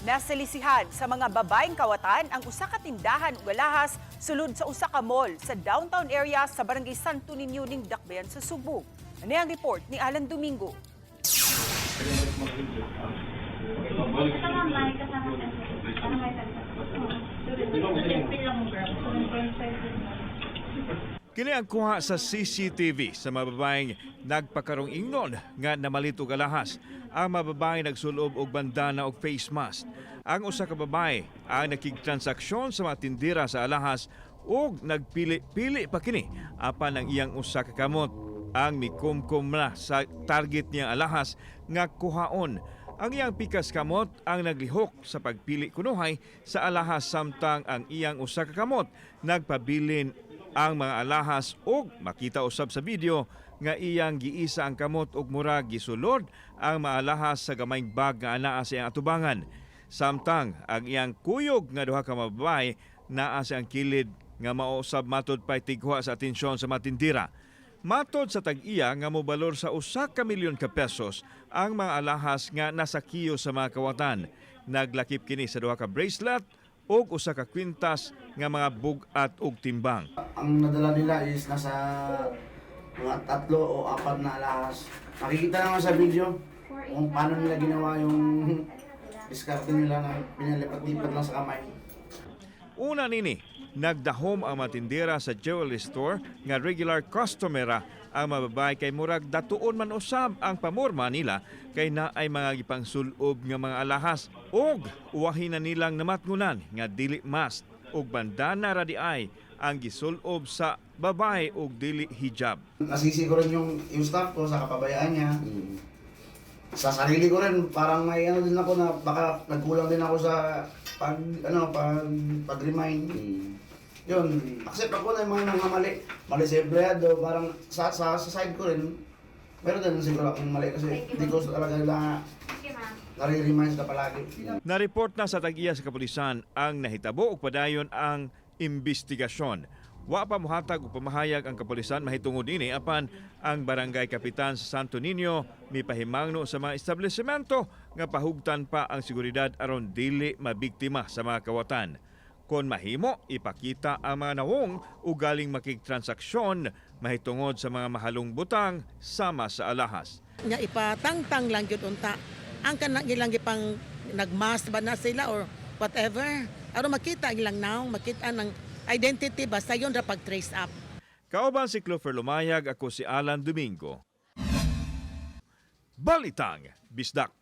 Nasalisihan sa mga babaeng kawatan ang usa ka tindahan ug alahas sulod sa usa ka mall sa downtown area sa Barangay Santo Niño ning Dakbayan sa Subo. Ano ang report ni Alan Domingo? Kini ang kuha sa CCTV sa mga babaeng nagpakarong ingnon nga namalit og alahas. Ang mga babae nagsulob og bandana og face mask. Ang usa ka babae ang nakigtransaksyon sa mga tindera sa alahas ug nagpili-pili pa kini apan ang iyang usa ka kamot ang mikumkum na sa target niyang alahas nga kuhaon. Ang iyang pikas kamot ang naglihok sa pagpili kunuhay sa alahas samtang ang iyang usa ka kamot nagpabilin ang mga alahas ug makita usab sa video nga iyang giisa ang kamot ug murag gisulod ang mga alahas sa gamayng bag nga anaa sa iyang atubangan. Samtang ang iyang kuyog nga duha ka babae naa sa ang kilid nga mausab matud pay tigwa sa atensyon sa matindira. Matod sa tag-iya nga mobalor sa 1 milyon ka pesos ang mga alahas nga nasakiyo sa mga kawatan. Naglakip kini sa duha ka bracelet ug usa ka kwintas nga mga bugat ug timbang. Ang nadala nila is nasa mga 3 o 4 na alahas. Nakikita naman sa video kung paano nila ginawa yung diskarte nila na pinalipat-lipat lang sa kamay. Una nini, nagdahom ang matindera sa jewelry store nga regular customer ang mga babae kay murag datuon man usab ang pamorma nila kay naay mga gipangsulob nga mga alahas ug uwahin na nilang namatngunan nga dili mask ug bandana ra di ay ang gisulob sa babae ug dili hijab. Nasisi ko rin yung staff ko sa kapabayaan niya. Sa sarili ko rin parang may ano din ako na baka nagkulang din ako sa pag-remind. Yun, accept ako na yung mga mali sa empleyado, parang sa side ko rin, meron din siguro akong mali kasi hindi ko talaga nila nare-remind ka palagi. Na-report na sa tag-iya sa kapulisan ang nahitabo ug padayon ang imbestigasyon. Wa pa mohatag og pamahayag ang kapulisan mahitungod ini apan ang barangay kapitan sa Santo Niño mipahimangno sa mga establishmento nga pahugtan pa ang seguridad aron dili mabiktima sa mga kawatan. Kon mahimo, ipakita ang mga nawong ugaling makigtransaksyon mahitungod sa mga mahalong butang sama sa alahas. Nga ipatangtang lang yun unta. Ang kanang ilang gipang nagmask ba na sila or whatever. Aron makita ilang now, makita ng identity basta yun ra pag-trace up. Kauban si Clover Lumayag, ako si Alan Domingo. Balitang Bisdak.